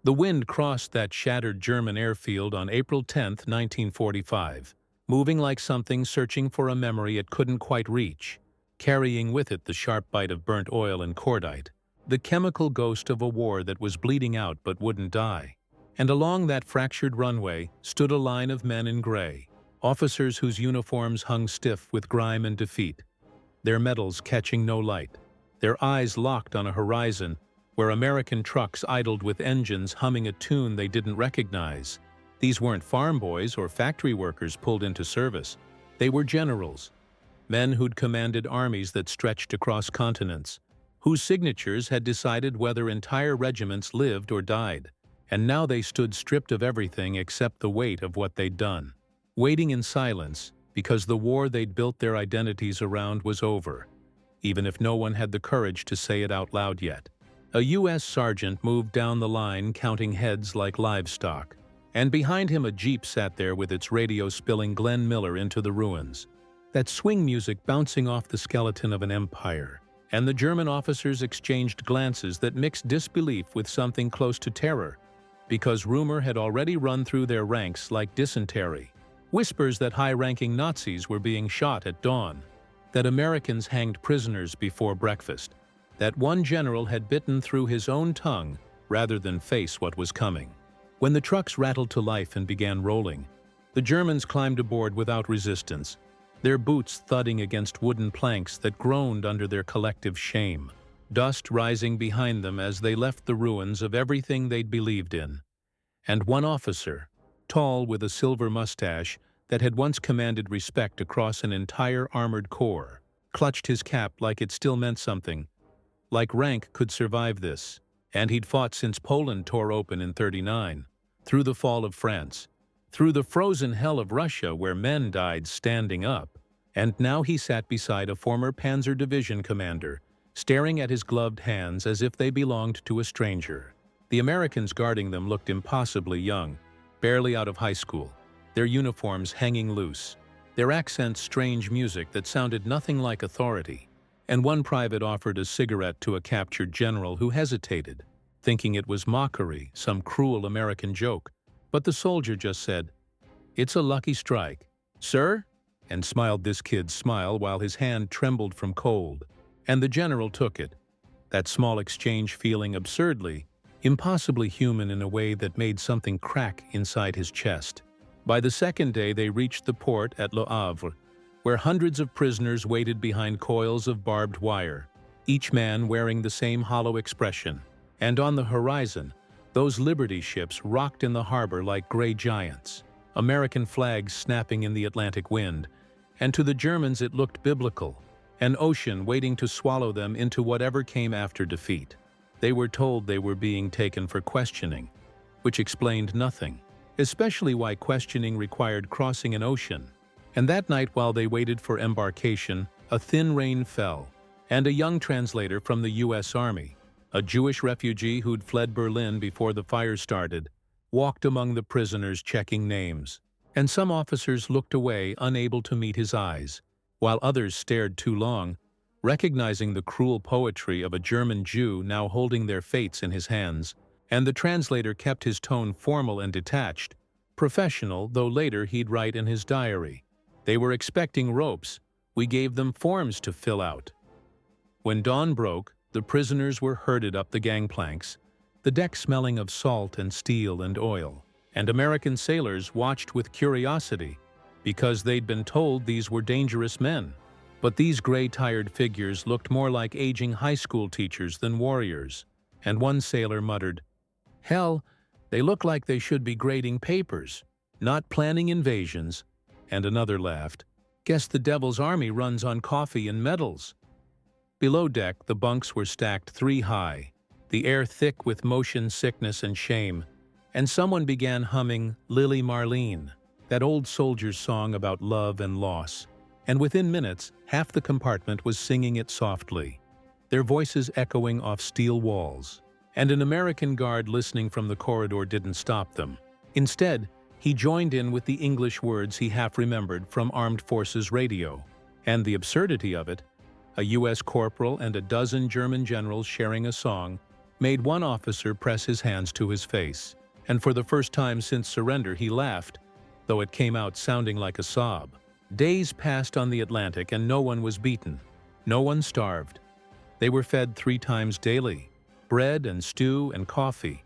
The wind crossed that shattered German airfield on April 10, 1945, moving like something searching for a memory it couldn't quite reach, carrying with it the sharp bite of burnt oil and cordite, the chemical ghost of a war that was bleeding out but wouldn't die. And along that fractured runway stood a line of men in gray, officers whose uniforms hung stiff with grime and defeat, their medals catching no light, their eyes locked on a horizon where American trucks idled with engines humming a tune they didn't recognize. These weren't farm boys or factory workers pulled into service. They were generals, men who'd commanded armies that stretched across continents, whose signatures had decided whether entire regiments lived or died. And now they stood stripped of everything except the weight of what they'd done, waiting in silence because the war they'd built their identities around was over, even if no one had the courage to say it out loud yet. A U.S. sergeant moved down the line counting heads like livestock, and behind him a jeep sat there with its radio spilling Glenn Miller into the ruins, that swing music bouncing off the skeleton of an empire. And the German officers exchanged glances that mixed disbelief with something close to terror, because rumor had already run through their ranks like dysentery. Whispers that high-ranking Nazis were being shot at dawn, that Americans hanged prisoners before breakfast, that one general had bitten through his own tongue rather than face what was coming. When the trucks rattled to life and began rolling, the Germans climbed aboard without resistance, their boots thudding against wooden planks that groaned under their collective shame, dust rising behind them as they left the ruins of everything they'd believed in. And one officer, tall with a silver mustache that had once commanded respect across an entire armored corps, clutched his cap like it still meant something, like rank could survive this, and he'd fought since Poland tore open in '39, through the fall of France, through the frozen hell of Russia where men died standing up, and now he sat beside a former Panzer Division commander, staring at his gloved hands as if they belonged to a stranger. The Americans guarding them looked impossibly young, barely out of high school, their uniforms hanging loose, their accents strange music that sounded nothing like authority. And one private offered a cigarette to a captured general who hesitated, thinking it was mockery, some cruel American joke. But the soldier just said, "It's a lucky strike, sir," and smiled this kid's smile while his hand trembled from cold. And the general took it, that small exchange feeling absurdly, impossibly human in a way that made something crack inside his chest. By the second day they reached the port at Le Havre, where hundreds of prisoners waited behind coils of barbed wire, each man wearing the same hollow expression. And on the horizon, those Liberty ships rocked in the harbor like gray giants, American flags snapping in the Atlantic wind, and to the Germans it looked biblical, an ocean waiting to swallow them into whatever came after defeat. They were told they were being taken for questioning, which explained nothing, especially why questioning required crossing an ocean. And that night while they waited for embarkation, a thin rain fell, and a young translator from the U.S. Army, a Jewish refugee who'd fled Berlin before the fire started, walked among the prisoners checking names. And some officers looked away, unable to meet his eyes, while others stared too long, recognizing the cruel poetry of a German Jew now holding their fates in his hands. And the translator kept his tone formal and detached, professional, though later he'd write in his diary, "They were expecting ropes. We gave them forms to fill out." When dawn broke, the prisoners were herded up the gangplanks, the deck smelling of salt and steel and oil, and American sailors watched with curiosity because they'd been told these were dangerous men. But these gray-tired figures looked more like aging high school teachers than warriors, and one sailor muttered, "Hell, they look like they should be grading papers, not planning invasions." And another laughed, "Guess the devil's army runs on coffee and medals." Below deck, the bunks were stacked 3 high, the air thick with motion sickness and shame, and someone began humming Lily Marlene, that old soldier's song about love and loss, and within minutes, half the compartment was singing it softly, their voices echoing off steel walls. And an American guard listening from the corridor didn't stop them. Instead, he joined in with the English words he half-remembered from Armed Forces radio. And the absurdity of it, a U.S. corporal and a dozen German generals sharing a song, made one officer press his hands to his face, and for the first time since surrender he laughed, though it came out sounding like a sob. Days passed on the Atlantic and no one was beaten. No one starved. They were fed 3 times daily, bread and stew and coffee.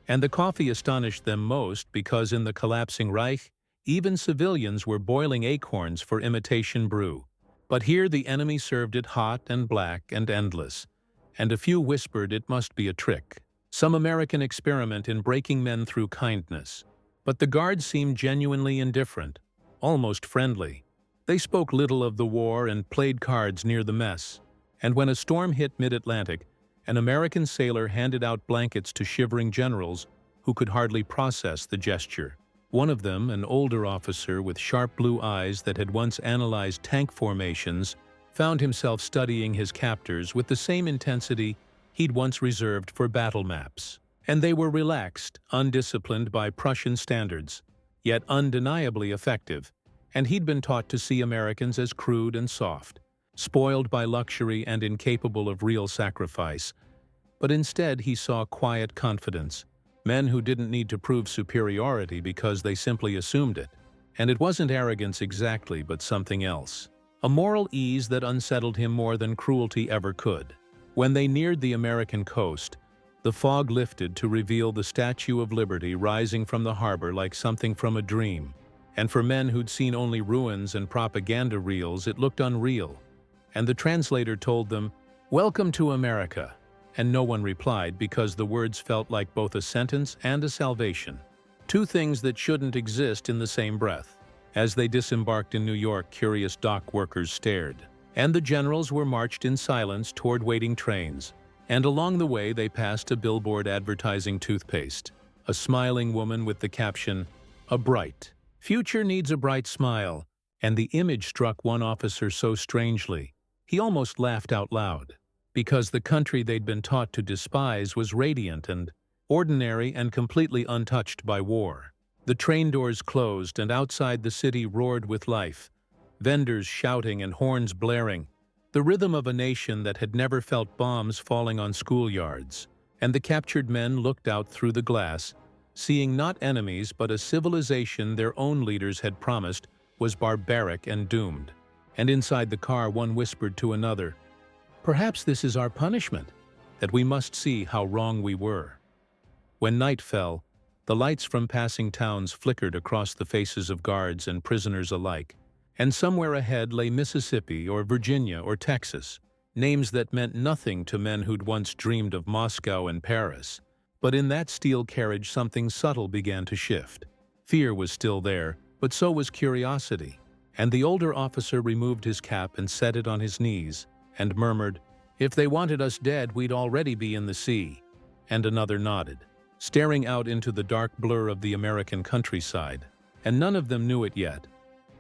And the coffee astonished them most because in the collapsing Reich, even civilians were boiling acorns for imitation brew. But here the enemy served it hot and black and endless, and a few whispered it must be a trick, some American experiment in breaking men through kindness. But the guards seemed genuinely indifferent, almost friendly. They spoke little of the war and played cards near the mess. And when a storm hit mid-Atlantic, an American sailor handed out blankets to shivering generals who could hardly process the gesture. One of them, an older officer with sharp blue eyes that had once analyzed tank formations, found himself studying his captors with the same intensity he'd once reserved for battle maps. And they were relaxed, undisciplined by Prussian standards, yet undeniably effective, and he'd been taught to see Americans as crude and soft, spoiled by luxury and incapable of real sacrifice. But instead he saw quiet confidence, men who didn't need to prove superiority because they simply assumed it. And it wasn't arrogance exactly, but something else. A moral ease that unsettled him more than cruelty ever could. When they neared the American coast, the fog lifted to reveal the Statue of Liberty rising from the harbor like something from a dream. And for men who'd seen only ruins and propaganda reels, it looked unreal. And the translator told them, "Welcome to America." And no one replied because the words felt like both a sentence and a salvation. 2 things that shouldn't exist in the same breath. As they disembarked in New York, curious dock workers stared. And the generals were marched in silence toward waiting trains. And along the way they passed a billboard advertising toothpaste. A smiling woman with the caption, "A bright future needs a bright smile." And the image struck one officer so strangely, he almost laughed out loud. Because the country they'd been taught to despise was radiant and ordinary and completely untouched by war. The train doors closed and outside the city roared with life, vendors shouting and horns blaring, the rhythm of a nation that had never felt bombs falling on schoolyards. And the captured men looked out through the glass, seeing not enemies but a civilization their own leaders had promised was barbaric and doomed. And inside the car one whispered to another, "Perhaps this is our punishment, that we must see how wrong we were." When night fell, the lights from passing towns flickered across the faces of guards and prisoners alike, and somewhere ahead lay Mississippi or Virginia or Texas, names that meant nothing to men who'd once dreamed of Moscow and Paris. But in that steel carriage something subtle began to shift. Fear was still there, but so was curiosity, and the older officer removed his cap and set it on his knees, and murmured, "If they wanted us dead, we'd already be in the sea." And another nodded, staring out into the dark blur of the American countryside. And none of them knew it yet,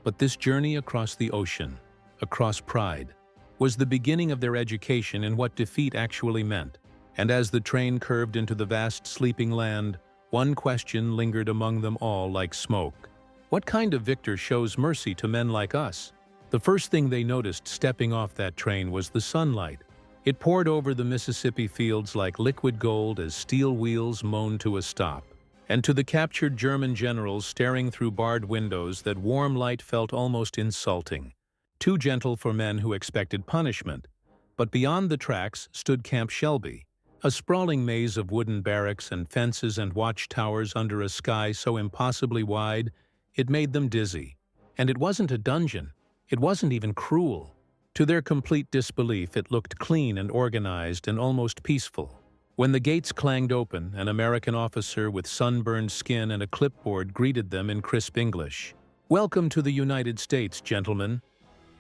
but this journey across the ocean, across pride, was the beginning of their education in what defeat actually meant. And as the train curved into the vast sleeping land, one question lingered among them all like smoke. What kind of victor shows mercy to men like us? The first thing they noticed stepping off that train was the sunlight. It poured over the Mississippi fields like liquid gold as steel wheels moaned to a stop. And to the captured German generals staring through barred windows, that warm light felt almost insulting. Too gentle for men who expected punishment. But beyond the tracks stood Camp Shelby, a sprawling maze of wooden barracks and fences and watchtowers under a sky so impossibly wide it made them dizzy. And it wasn't a dungeon. It wasn't even cruel. To their complete disbelief, it looked clean and organized and almost peaceful. When the gates clanged open, an American officer with sunburned skin and a clipboard greeted them in crisp English. "Welcome to the United States, gentlemen."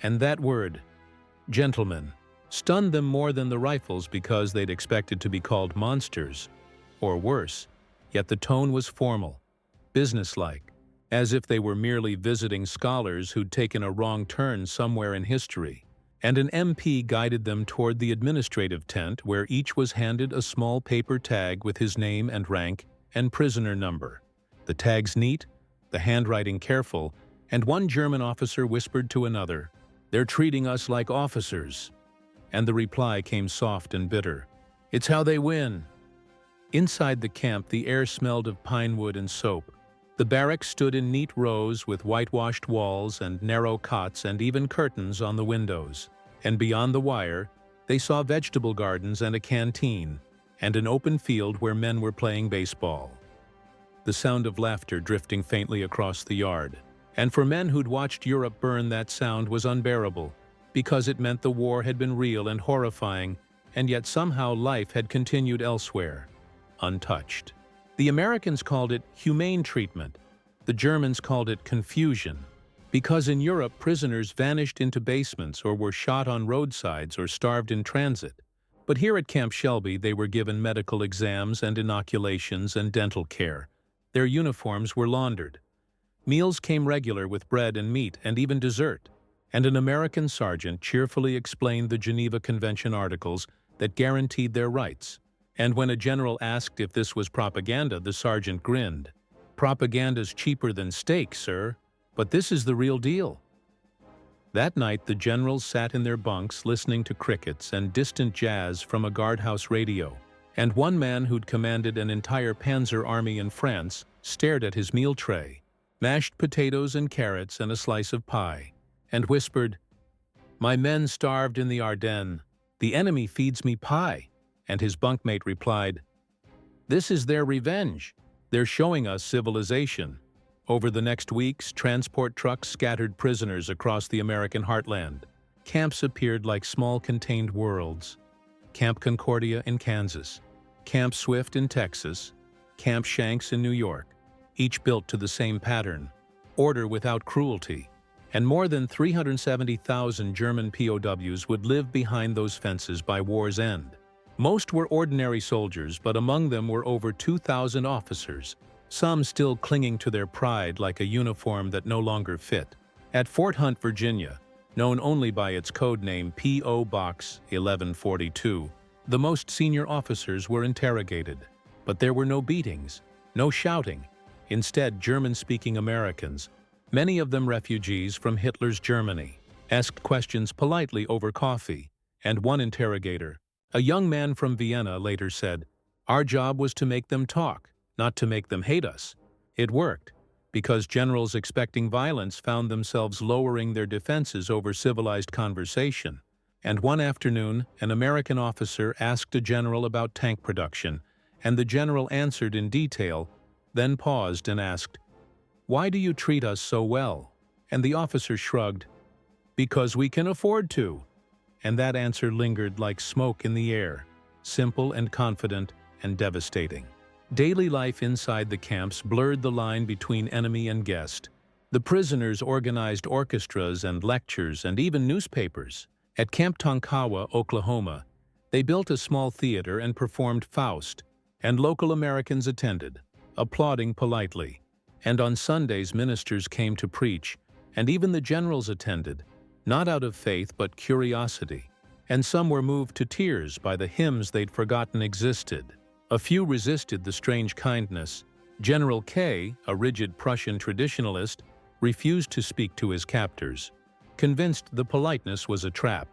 And that word, gentlemen, stunned them more than the rifles because they'd expected to be called monsters, or worse. Yet the tone was formal, businesslike, as if they were merely visiting scholars who'd taken a wrong turn somewhere in history. And an MP guided them toward the administrative tent where each was handed a small paper tag with his name and rank and prisoner number. The tags neat, the handwriting careful, and one German officer whispered to another, "They're treating us like officers." And the reply came soft and bitter, "It's how they win." Inside the camp, the air smelled of pine wood and soap. The barracks stood in neat rows with whitewashed walls and narrow cots and even curtains on the windows. And beyond the wire, they saw vegetable gardens and a canteen, and an open field where men were playing baseball. The sound of laughter drifting faintly across the yard. And for men who'd watched Europe burn, that sound was unbearable, because it meant the war had been real and horrifying, and yet somehow life had continued elsewhere, untouched. The Americans called it humane treatment. The Germans called it confusion. Because in Europe, prisoners vanished into basements or were shot on roadsides or starved in transit. But here at Camp Shelby, they were given medical exams and inoculations and dental care. Their uniforms were laundered. Meals came regular with bread and meat and even dessert. And an American sergeant cheerfully explained the Geneva Convention articles that guaranteed their rights. And when a general asked if this was propaganda, the sergeant grinned. "Propaganda's cheaper than steak, sir, but this is the real deal." That night, the generals sat in their bunks listening to crickets and distant jazz from a guardhouse radio. And one man who'd commanded an entire panzer army in France stared at his meal tray, mashed potatoes and carrots and a slice of pie, and whispered, "My men starved in the Ardennes. The enemy feeds me pie." And his bunkmate replied, "This is their revenge. They're showing us civilization." Over the next weeks, transport trucks scattered prisoners across the American heartland. Camps appeared like small contained worlds. Camp Concordia in Kansas, Camp Swift in Texas, Camp Shanks in New York, each built to the same pattern: order without cruelty. And more than 370,000 German POWs would live behind those fences by war's end. Most were ordinary soldiers, but among them were over 2,000 officers, some still clinging to their pride like a uniform that no longer fit. At Fort Hunt, Virginia, known only by its code name P.O. Box 1142, the most senior officers were interrogated. But there were no beatings, no shouting. Instead, German-speaking Americans, many of them refugees from Hitler's Germany, asked questions politely over coffee, and one interrogator, a young man from Vienna, later said, "Our job was to make them talk, not to make them hate us." It worked, because generals expecting violence found themselves lowering their defenses over civilized conversation. And one afternoon, an American officer asked a general about tank production, and the general answered in detail, then paused and asked, "Why do you treat us so well?" And the officer shrugged, "Because we can afford to." And that answer lingered like smoke in the air, simple and confident and devastating. Daily life inside the camps blurred the line between enemy and guest. The prisoners organized orchestras and lectures and even newspapers. At Camp Tonkawa, Oklahoma, they built a small theater and performed Faust, and local Americans attended, applauding politely. And on Sundays, ministers came to preach, and even the generals attended, not out of faith but curiosity, and some were moved to tears by the hymns they'd forgotten existed. A few resisted the strange kindness. General K, a rigid Prussian traditionalist, refused to speak to his captors, convinced the politeness was a trap.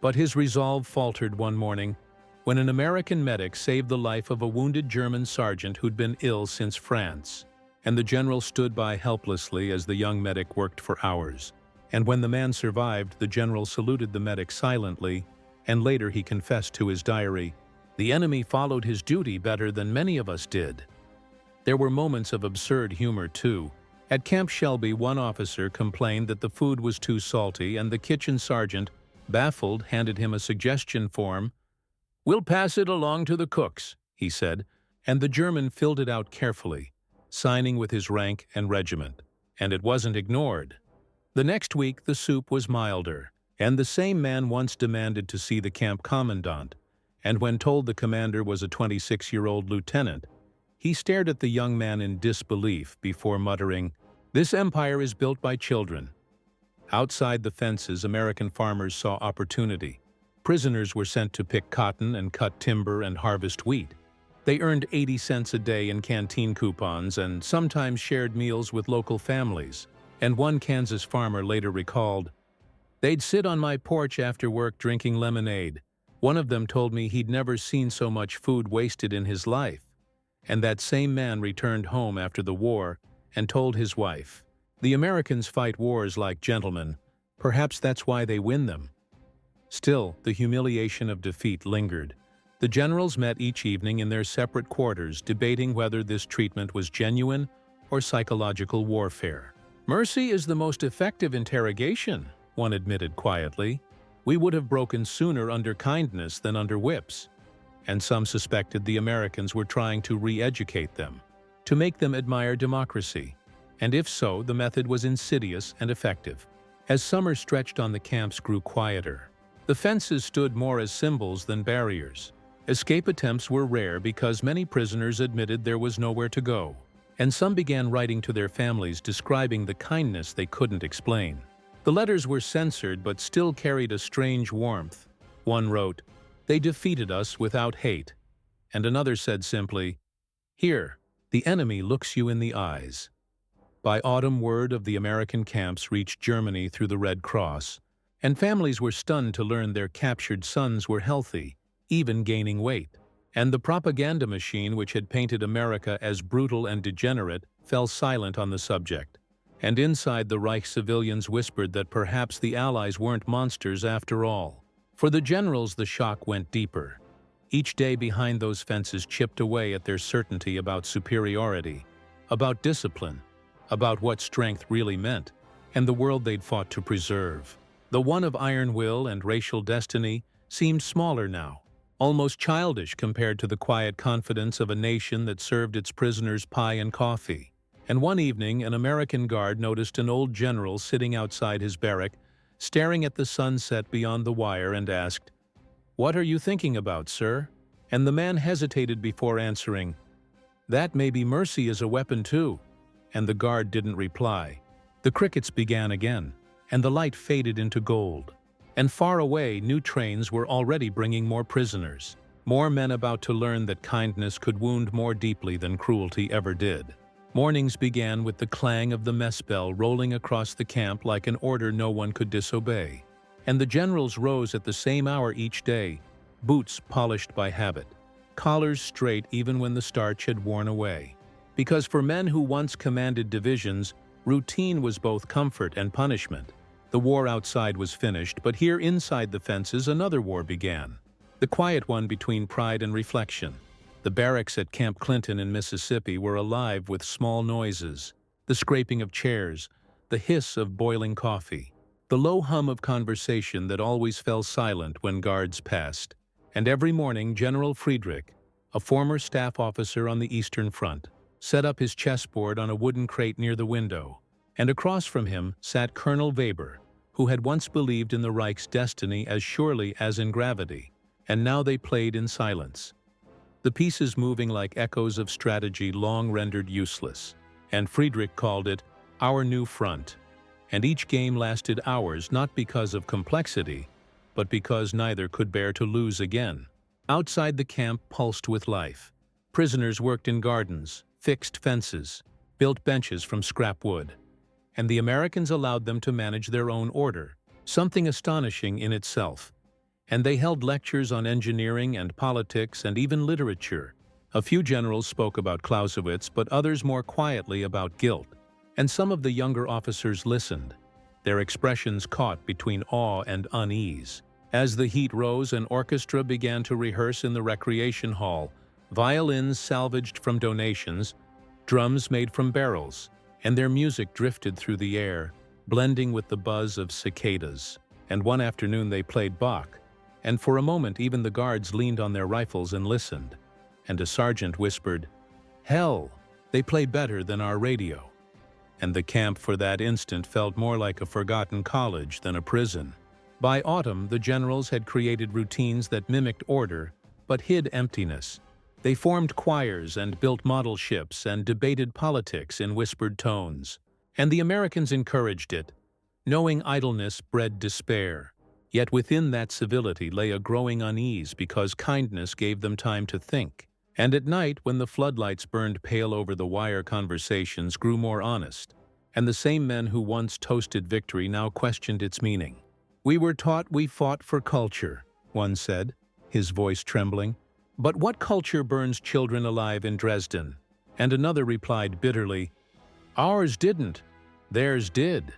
But his resolve faltered one morning when an American medic saved the life of a wounded German sergeant who'd been ill since France, and the general stood by helplessly as the young medic worked for hours. And when the man survived, the general saluted the medic silently, and later he confessed to his diary, "The enemy followed his duty better than many of us did." There were moments of absurd humor, too. At Camp Shelby, one officer complained that the food was too salty, and the kitchen sergeant, baffled, handed him a suggestion form. "We'll pass it along to the cooks," he said, and the German filled it out carefully, signing with his rank and regiment. And it wasn't ignored. The next week, the soup was milder, and the same man once demanded to see the camp commandant, and when told the commander was a 26-year-old lieutenant, he stared at the young man in disbelief before muttering, "This empire is built by children." Outside the fences, American farmers saw opportunity. Prisoners were sent to pick cotton and cut timber and harvest wheat. They earned 80 cents a day in canteen coupons and sometimes shared meals with local families. And one Kansas farmer later recalled, "They'd sit on my porch after work drinking lemonade. One of them told me he'd never seen so much food wasted in his life." And that same man returned home after the war and told his wife, "The Americans fight wars like gentlemen. Perhaps that's why they win them." Still, the humiliation of defeat lingered. The generals met each evening in their separate quarters, debating whether this treatment was genuine or psychological warfare. "Mercy is the most effective interrogation," one admitted quietly. "We would have broken sooner under kindness than under whips." And some suspected the Americans were trying to re-educate them, to make them admire democracy. And if so, the method was insidious and effective. As summer stretched on, the camps grew quieter. The fences stood more as symbols than barriers. Escape attempts were rare because many prisoners admitted there was nowhere to go, and some began writing to their families describing the kindness they couldn't explain. The letters were censored but still carried a strange warmth. One wrote, "They defeated us without hate," and another said simply, "Here, the enemy looks you in the eyes." By autumn, word of the American camps reached Germany through the Red Cross, and families were stunned to learn their captured sons were healthy, even gaining weight. And the propaganda machine, which had painted America as brutal and degenerate, fell silent on the subject. And inside the Reich, civilians whispered that perhaps the Allies weren't monsters after all. For the generals, the shock went deeper. Each day behind those fences chipped away at their certainty about superiority, about discipline, about what strength really meant, and the world they'd fought to preserve. The one of iron will and racial destiny seemed smaller now, almost childish compared to the quiet confidence of a nation that served its prisoners pie and coffee. And one evening, an American guard noticed an old general sitting outside his barrack, staring at the sunset beyond the wire, and asked, "What are you thinking about, sir?" And the man hesitated before answering, "That maybe mercy is a weapon too." And the guard didn't reply. The crickets began again, and the light faded into gold. And far away, new trains were already bringing more prisoners, more men about to learn that kindness could wound more deeply than cruelty ever did. Mornings began with the clang of the mess bell rolling across the camp like an order no one could disobey. And the generals rose at the same hour each day, boots polished by habit, collars straight even when the starch had worn away. Because for men who once commanded divisions, routine was both comfort and punishment. The war outside was finished, but here inside the fences another war began. The quiet one between pride and reflection. The barracks at Camp Clinton in Mississippi were alive with small noises, the scraping of chairs, the hiss of boiling coffee, the low hum of conversation that always fell silent when guards passed. And every morning General Friedrich, a former staff officer on the Eastern Front, set up his chessboard on a wooden crate near the window, and across from him sat Colonel Weber, who had once believed in the Reich's destiny as surely as in gravity, and now they played in silence. The pieces moving like echoes of strategy long rendered useless, and Friedrich called it "our new front." And each game lasted hours not because of complexity, but because neither could bear to lose again. Outside the camp pulsed with life. Prisoners worked in gardens, fixed fences, built benches from scrap wood. And the Americans allowed them to manage their own order, something astonishing in itself. And they held lectures on engineering and politics and even literature. A few generals spoke about Clausewitz, but others more quietly about guilt. And some of the younger officers listened, their expressions caught between awe and unease. As the heat rose, an orchestra began to rehearse in the recreation hall, violins salvaged from donations, drums made from barrels, and their music drifted through the air, blending with the buzz of cicadas. And one afternoon they played Bach, and for a moment even the guards leaned on their rifles and listened. And a sergeant whispered, "Hell, they play better than our radio." And the camp for that instant felt more like a forgotten college than a prison. By autumn, the generals had created routines that mimicked order, but hid emptiness. They formed choirs and built model ships and debated politics in whispered tones. And the Americans encouraged it, knowing idleness bred despair. Yet within that civility lay a growing unease because kindness gave them time to think. And at night, when the floodlights burned pale over the wire, conversations grew more honest. And the same men who once toasted victory now questioned its meaning. "We were taught we fought for culture," one said, his voice trembling. "But what culture burns children alive in Dresden?" And another replied bitterly, "Ours didn't, theirs did."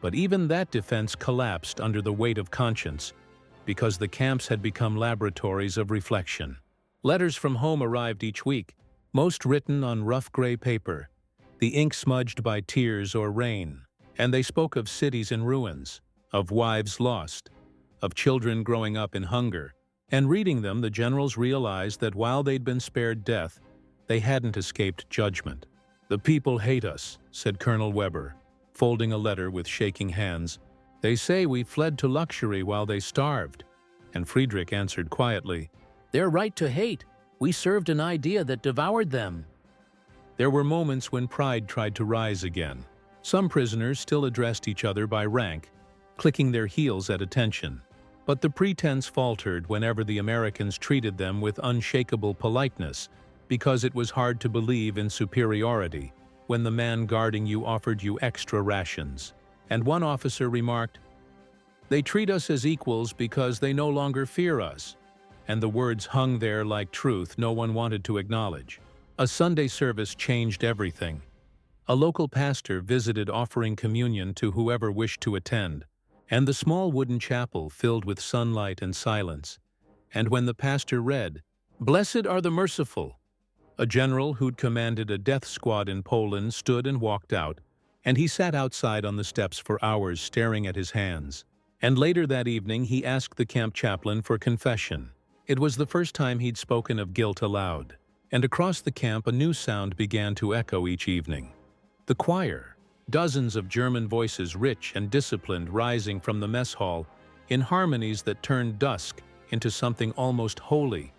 But even that defense collapsed under the weight of conscience, because the camps had become laboratories of reflection. Letters from home arrived each week, most written on rough gray paper, the ink smudged by tears or rain, and they spoke of cities in ruins, of wives lost, of children growing up in hunger. And reading them, the generals realized that while they'd been spared death, they hadn't escaped judgment. "The people hate us," said Colonel Weber, folding a letter with shaking hands. "They say we fled to luxury while they starved." And Friedrich answered quietly, "They're right to hate. We served an idea that devoured them." There were moments when pride tried to rise again. Some prisoners still addressed each other by rank, clicking their heels at attention. But the pretense faltered whenever the Americans treated them with unshakable politeness, because it was hard to believe in superiority when the man guarding you offered you extra rations. And one officer remarked, "They treat us as equals because they no longer fear us." And the words hung there like truth no one wanted to acknowledge. A Sunday service changed everything. A local pastor visited offering communion to whoever wished to attend, and the small wooden chapel filled with sunlight and silence. And when the pastor read, "Blessed are the merciful," a general who'd commanded a death squad in Poland stood and walked out, and he sat outside on the steps for hours staring at his hands. And later that evening he asked the camp chaplain for confession. It was the first time he'd spoken of guilt aloud. And across the camp a new sound began to echo each evening. The choir, dozens of German voices rich and disciplined rising from the mess hall, in harmonies that turned dusk into something almost holy,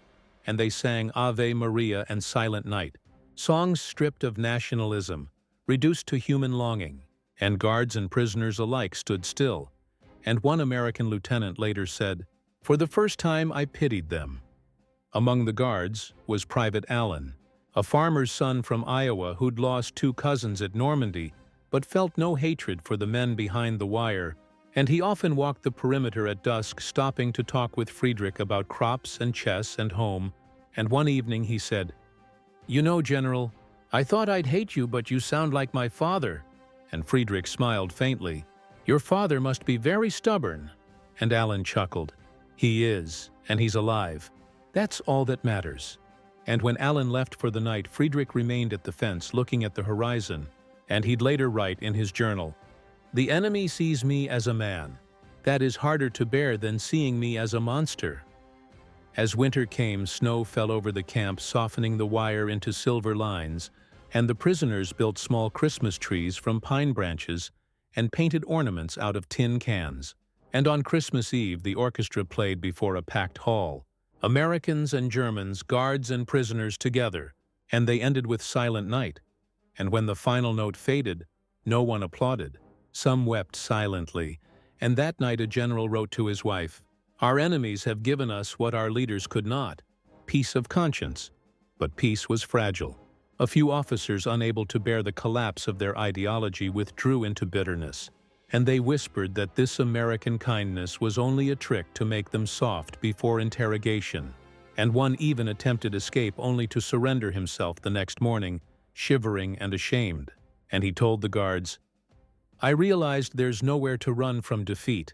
and they sang Ave Maria and Silent Night, songs stripped of nationalism, reduced to human longing, and guards and prisoners alike stood still. And one American lieutenant later said, "For the first time I pitied them." Among the guards was Private Allen, a farmer's son from Iowa who'd lost 2 cousins at Normandy, but felt no hatred for the men behind the wire, and he often walked the perimeter at dusk, stopping to talk with Friedrich about crops and chess and home. And one evening he said, "You know, General, I thought I'd hate you, but you sound like my father." And Friedrich smiled faintly. "Your father must be very stubborn." And Allen chuckled. "He is, and he's alive. That's all that matters." And when Allen left for the night, Friedrich remained at the fence looking at the horizon, and he'd later write in his journal, "The enemy sees me as a man. That is harder to bear than seeing me as a monster." As winter came, snow fell over the camp, softening the wire into silver lines, and the prisoners built small Christmas trees from pine branches and painted ornaments out of tin cans. And on Christmas Eve, the orchestra played before a packed hall. Americans and Germans, guards and prisoners together, and they ended with Silent Night. And when the final note faded, no one applauded. Some wept silently, and that night a general wrote to his wife, "Our enemies have given us what our leaders could not, peace of conscience." But peace was fragile. A few officers, unable to bear the collapse of their ideology, withdrew into bitterness, and they whispered that this American kindness was only a trick to make them soft before interrogation. And one even attempted escape only to surrender himself the next morning, shivering and ashamed. And he told the guards, "I realized there's nowhere to run from defeat."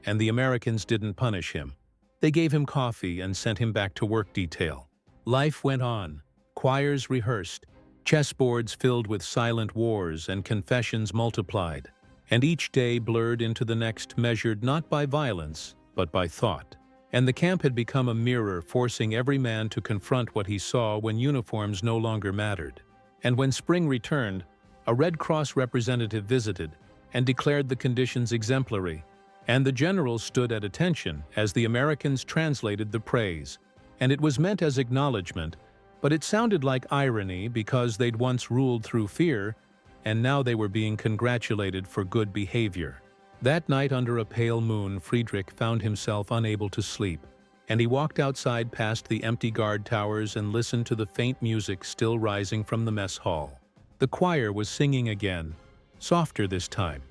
And the Americans didn't punish him. They gave him coffee and sent him back to work detail. Life went on. Choirs rehearsed, chessboards filled with silent wars, and confessions multiplied. And each day blurred into the next, measured not by violence, but by thought. And the camp had become a mirror, forcing every man to confront what he saw when uniforms no longer mattered. And when spring returned, a Red Cross representative visited and declared the conditions exemplary. And the generals stood at attention as the Americans translated the praise. And it was meant as acknowledgement, but it sounded like irony because they'd once ruled through fear, and now they were being congratulated for good behavior. That night under a pale moon, Friedrich found himself unable to sleep, and he walked outside past the empty guard towers and listened to the faint music still rising from the mess hall. The choir was singing again, softer this time,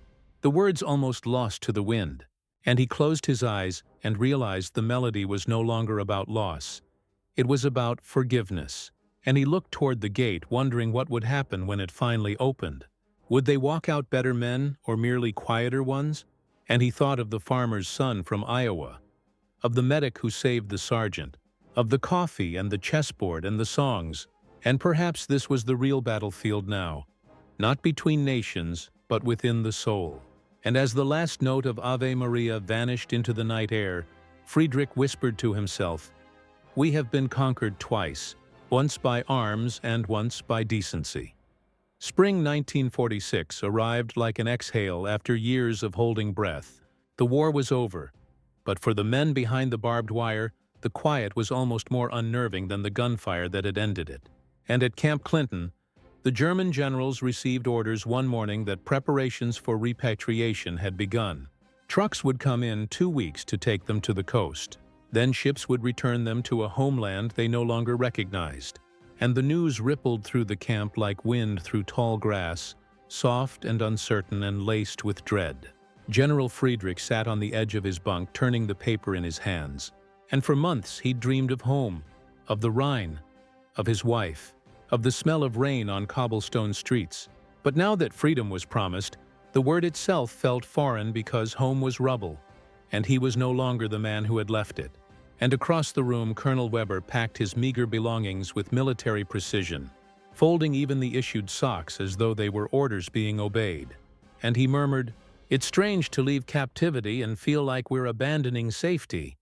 the words almost lost to the wind, and he closed his eyes and realized the melody was no longer about loss. It was about forgiveness, and he looked toward the gate, wondering what would happen when it finally opened. Would they walk out better men or merely quieter ones? And he thought of the farmer's son from Iowa, of the medic who saved the sergeant, of the coffee and the chessboard and the songs, and perhaps this was the real battlefield now, not between nations, but within the soul. And as the last note of Ave Maria vanished into the night air, Friedrich whispered to himself, "We have been conquered twice, once by arms and once by decency." Spring 1946 arrived like an exhale after years of holding breath. The war was over, but for the men behind the barbed wire, the quiet was almost more unnerving than the gunfire that had ended it. And at Camp Clinton, the German generals received orders one morning that preparations for repatriation had begun. Trucks would come in 2 weeks to take them to the coast. Then ships would return them to a homeland they no longer recognized. And the news rippled through the camp like wind through tall grass, soft and uncertain and laced with dread. General Friedrich sat on the edge of his bunk, turning the paper in his hands. And for months he'd dreamed of home, of the Rhine, of his wife, of the smell of rain on cobblestone streets. But now that freedom was promised, the word itself felt foreign because home was rubble, and he was no longer the man who had left it. And across the room, Colonel Weber packed his meager belongings with military precision, folding even the issued socks as though they were orders being obeyed. And he murmured, "It's strange to leave captivity and feel like we're abandoning safety."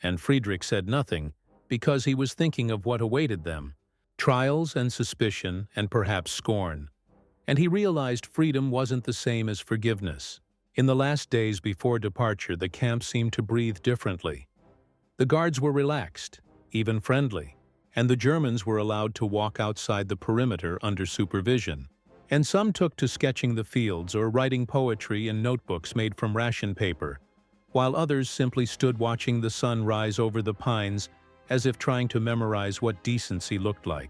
And Friedrich said nothing, because he was thinking of what awaited them. Trials and suspicion and perhaps scorn. And he realized freedom wasn't the same as forgiveness. In the last days before departure, the camp seemed to breathe differently. The guards were relaxed, even friendly, and the Germans were allowed to walk outside the perimeter under supervision. And some took to sketching the fields or writing poetry in notebooks made from ration paper, while others simply stood watching the sun rise over the pines as if trying to memorize what decency looked like.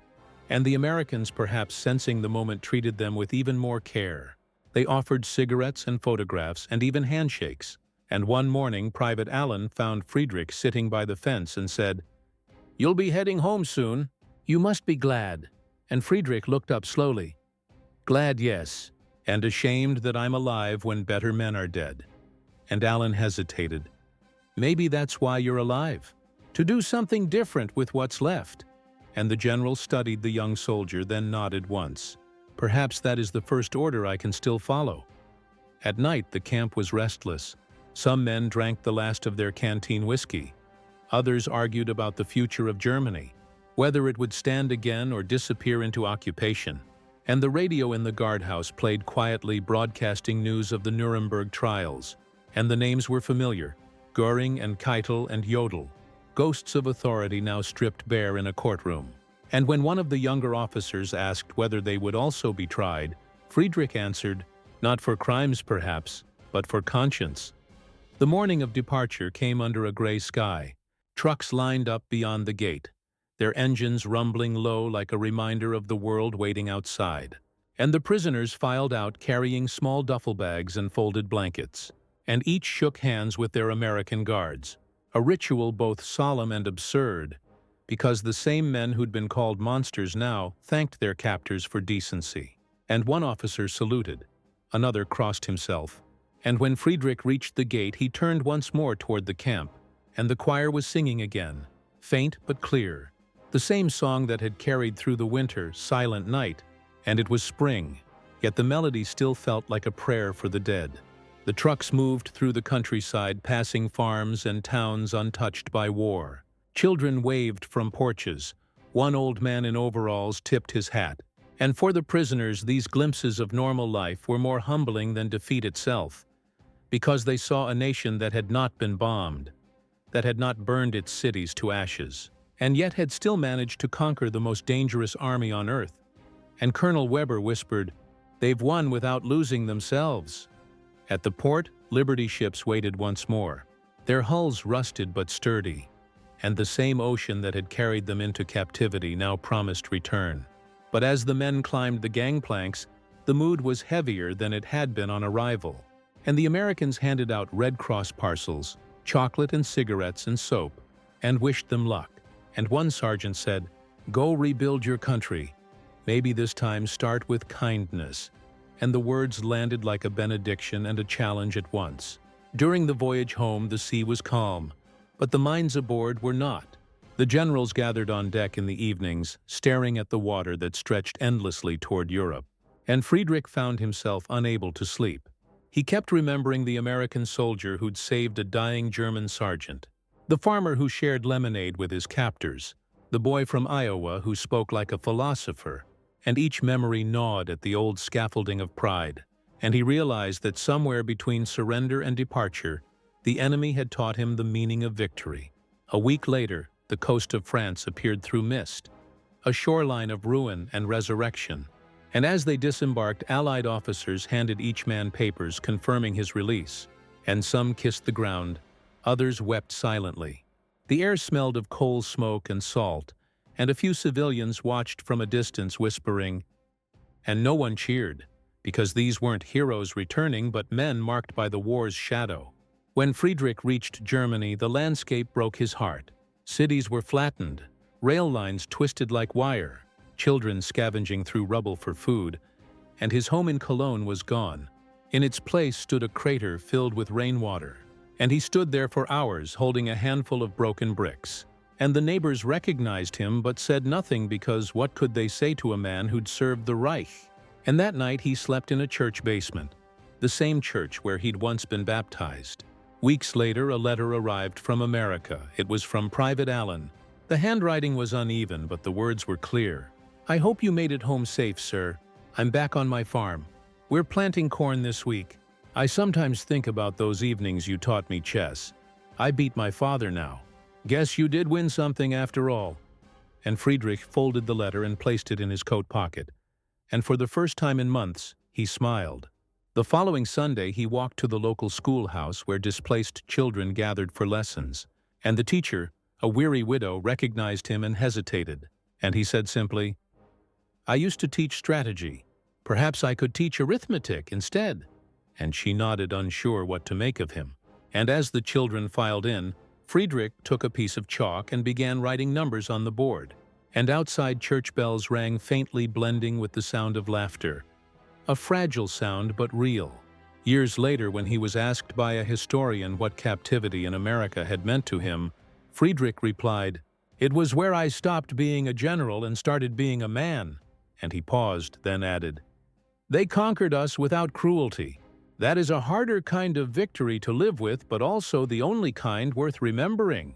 And the Americans, perhaps sensing the moment, treated them with even more care. They offered cigarettes and photographs and even handshakes. And one morning, Private Allen found Friedrich sitting by the fence and said, "You'll be heading home soon. You must be glad." And Friedrich looked up slowly. "Glad, yes, and ashamed that I'm alive when better men are dead." And Allen hesitated. "Maybe that's why you're alive. To do something different with what's left." And the general studied the young soldier, then nodded once. "Perhaps that is the first order I can still follow." At night, the camp was restless. Some men drank the last of their canteen whiskey. Others argued about the future of Germany, whether it would stand again or disappear into occupation. And the radio in the guardhouse played quietly, broadcasting news of the Nuremberg trials. And the names were familiar: Göring and Keitel and Jodl, ghosts of authority now stripped bare in a courtroom. And when one of the younger officers asked whether they would also be tried, Friedrich answered, not for crimes perhaps, but for conscience. The morning of departure came under a gray sky. Trucks lined up beyond the gate, their engines rumbling low like a reminder of the world waiting outside. And the prisoners filed out carrying small duffel bags and folded blankets. And each shook hands with their American guards, a ritual both solemn and absurd, because the same men who'd been called monsters now thanked their captors for decency. And one officer saluted, another crossed himself. And when Friedrich reached the gate, he turned once more toward the camp, and the choir was singing again, faint but clear, the same song that had carried through the winter, silent night. And it was spring, yet the melody still felt like a prayer for the dead. The trucks moved through the countryside, passing farms and towns untouched by war. Children waved from porches. One old man in overalls tipped his hat. And for the prisoners, these glimpses of normal life were more humbling than defeat itself, because they saw a nation that had not been bombed, that had not burned its cities to ashes, and yet had still managed to conquer the most dangerous army on earth. And Colonel Weber whispered, "They've won without losing themselves." At the port, Liberty ships waited once more, their hulls rusted but sturdy, and the same ocean that had carried them into captivity now promised return. But as the men climbed the gangplanks, the mood was heavier than it had been on arrival, and the Americans handed out Red Cross parcels, chocolate and cigarettes and soap, and wished them luck. And one sergeant said, "Go rebuild your country. Maybe this time start with kindness." And the words landed like a benediction and a challenge at once. During the voyage home, the sea was calm, but the minds aboard were not. The generals gathered on deck in the evenings, staring at the water that stretched endlessly toward Europe. And Friedrich found himself unable to sleep. He kept remembering the American soldier who'd saved a dying German sergeant, the farmer who shared lemonade with his captors, the boy from Iowa who spoke like a philosopher, and each memory gnawed at the old scaffolding of pride. And he realized that somewhere between surrender and departure, the enemy had taught him the meaning of victory. A week later, the coast of France appeared through mist, a shoreline of ruin and resurrection. And as they disembarked, Allied officers handed each man papers confirming his release, and some kissed the ground, others wept silently. The air smelled of coal smoke and salt, and a few civilians watched from a distance whispering, and no one cheered, because these weren't heroes returning but men marked by the war's shadow. When Friedrich reached Germany, the landscape broke his heart. Cities were flattened, rail lines twisted like wire, children scavenging through rubble for food, and his home in Cologne was gone. In its place stood a crater filled with rainwater, and he stood there for hours holding a handful of broken bricks. And the neighbors recognized him but said nothing, because what could they say to a man who'd served the Reich? And that night he slept in a church basement, the same church where he'd once been baptized. Weeks later, a letter arrived from America. It was from Private Allen. The handwriting was uneven, but the words were clear. "I hope you made it home safe, sir. I'm back on my farm. We're planting corn this week. I sometimes think about those evenings you taught me chess. I beat my father now. Guess you did win something after all." And Friedrich folded the letter and placed it in his coat pocket. And for the first time in months, he smiled. The following Sunday, he walked to the local schoolhouse where displaced children gathered for lessons. And the teacher, a weary widow, recognized him and hesitated. And he said simply, "I used to teach strategy. Perhaps I could teach arithmetic instead." And she nodded, unsure what to make of him. And as the children filed in, Friedrich took a piece of chalk and began writing numbers on the board. And outside, church bells rang faintly, blending with the sound of laughter. A fragile sound, but real. Years later, when he was asked by a historian what captivity in America had meant to him, Friedrich replied, "It was where I stopped being a general and started being a man." And he paused, then added, "They conquered us without cruelty. That is a harder kind of victory to live with, but also the only kind worth remembering."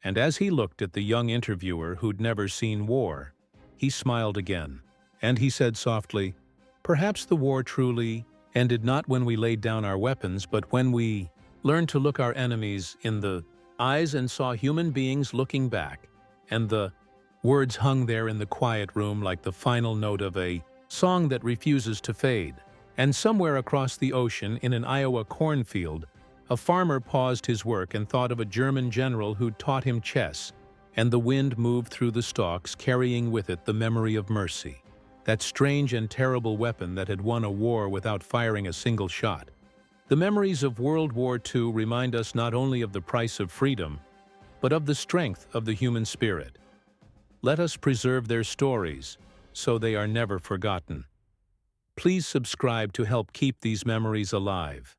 And as he looked at the young interviewer who'd never seen war, he smiled again. And he said softly, "Perhaps the war truly ended not when we laid down our weapons, but when we learned to look our enemies in the eyes and saw human beings looking back." And the words hung there in the quiet room like the final note of a song that refuses to fade. And somewhere across the ocean, in an Iowa cornfield, a farmer paused his work and thought of a German general who'd taught him chess, and the wind moved through the stalks, carrying with it the memory of mercy, that strange and terrible weapon that had won a war without firing a single shot. The memories of World War II remind us not only of the price of freedom, but of the strength of the human spirit. Let us preserve their stories, so they are never forgotten. Please subscribe to help keep these memories alive.